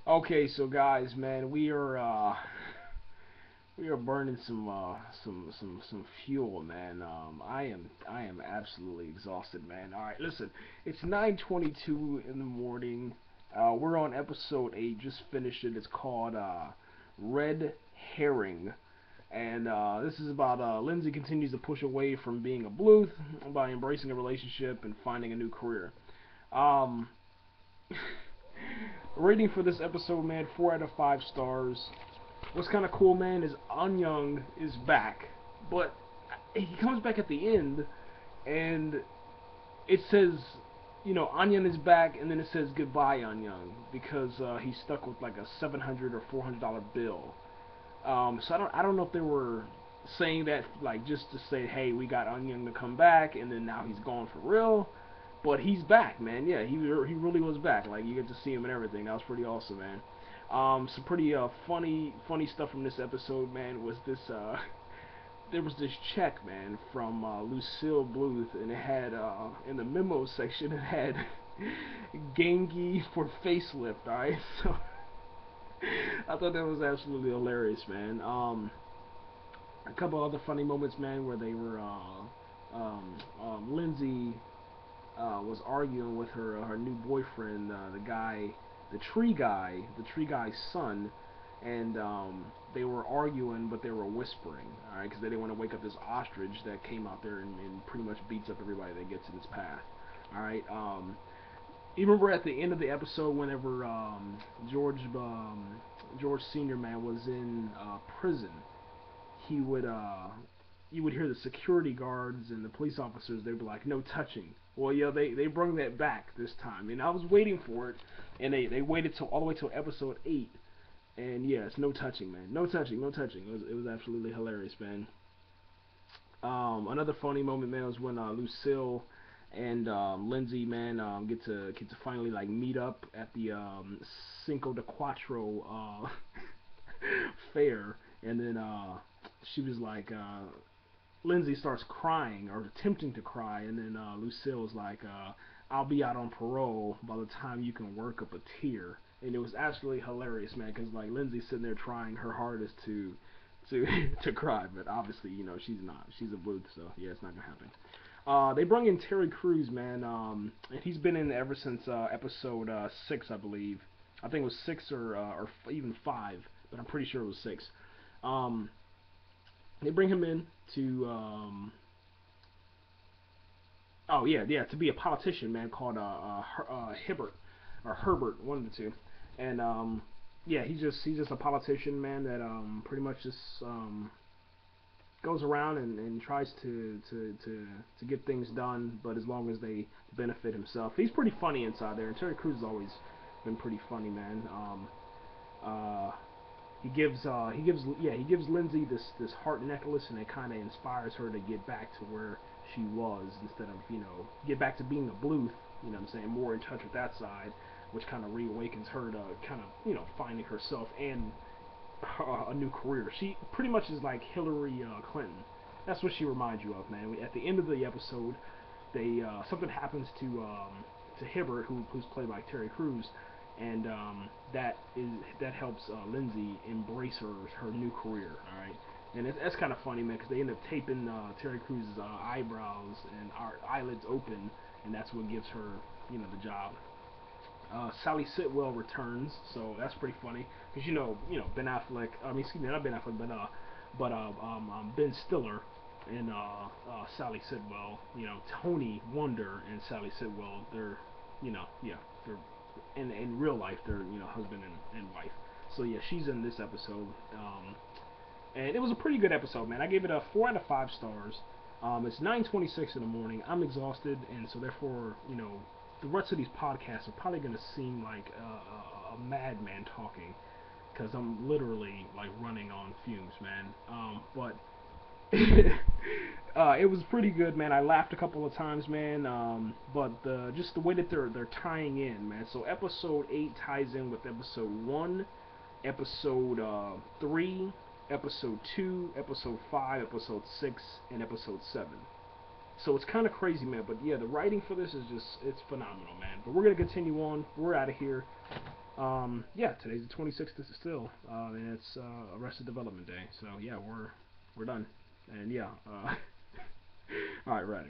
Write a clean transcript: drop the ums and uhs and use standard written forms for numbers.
Okay, so guys, man, we are burning some fuel, man. I am absolutely exhausted, man. All right, listen, it's 9:22 in the morning. We're on episode 8. Just finished it. It's called Red Herring. And this is about Lindsay continues to push away from being a Bluth by embracing a relationship and finding a new career. Um, Rating for this episode, man, 4 out of 5 stars. What's kind of cool, man, is An Young is back, but he comes back at the end, and it says, An Young is back, and then it says goodbye, An Young, because he's stuck with like a $700 or $400 bill. So I don't know if they were saying that like just to say, hey, we got An Young to come back, and then now he's gone for real. But he's back, man. Yeah, he really was back. Like you get to see him and everything. That was pretty awesome, man. Some pretty funny stuff from this episode, man. Was this there was this check, man, from Lucille Bluth, and it had in the memo section it had Gengi for facelift. All right, so I thought that was absolutely hilarious, man. A couple other funny moments, man, where they were Lindsay was arguing with her new boyfriend, the tree guy's son, and they were arguing, but they were whispering, all right, because they didn't want to wake up this ostrich that came out there and pretty much beats up everybody that gets in its path. All right. You remember at the end of the episode, whenever George Senior, man, was in prison, he would you would hear the security guards and the police officers. They'd be like, "No touching." Well, yeah, they bring that back this time, and I was waiting for it, and they waited till all the way till episode 8, and yeah, it's no touching, man, no touching, no touching. It was absolutely hilarious, man. Another funny moment, man, was when Lucille and Lindsay, man, get to finally like meet up at the Cinco de Cuatro fair, and then she was like, Lindsay starts crying or attempting to cry, and then Lucille's like, "I'll be out on parole by the time you can work up a tear." And it was absolutely hilarious, man, because like Lindsay's sitting there trying her hardest to to cry, but obviously, she's not. She's a Bluth, so yeah, it's not gonna happen. They brought in Terry Crews, man, and he's been in ever since episode 6, I believe. I think it was 6 or even 5, but I'm pretty sure it was 6. Um, they bring him in to oh yeah, to be a politician, man, called Hibbert or Herbert, one of the two, and yeah, he's just a politician, man, that pretty much just goes around and tries to get things done, but as long as they benefit himself. He's pretty funny inside there, and Terry Crews has always been pretty funny, man. Uh, he gives Lindsay this heart necklace, and it kind of inspires her to get back to where she was instead of get back to being a Bluth. You know what I'm saying? More in touch with that side, which kind of reawakens her to kind of finding herself and a new career. She pretty much is like Hillary Clinton. That's what she reminds you of, man. At the end of the episode, they something happens to Hibbert, who's played by Terry Crews, and that helps Lindsay embrace her new career. All right, and that's kind of funny, man, because they end up taping Terry Crews' eyebrows and eyelids open, and that's what gives her the job. Sally Sitwell returns, so that's pretty funny because Ben Affleck. I mean, excuse me, not Ben Affleck, but Ben Stiller and Sally Sitwell. Tony Wonder and Sally Sitwell. Yeah, they're in real life they're husband and wife. So yeah, she's in this episode, and it was a pretty good episode, man. I gave it a 4 out of 5 stars. It's 9:26 in the morning. I'm exhausted, and so therefore, the rest of these podcasts are probably going to seem like a madman talking because I'm literally like running on fumes, man. But it was pretty good, man. I laughed a couple of times, man. But just the way that they're tying in, man. So episode 8 ties in with episode 1, episode 3, episode 2, episode 5, episode 6, and episode 7. So it's kind of crazy, man. But yeah, the writing for this is it's phenomenal, man. But we're gonna continue on. We're out of here. Yeah, today's the 26th still, and it's Arrested Development Day. So yeah, we're done. And yeah, all right, right.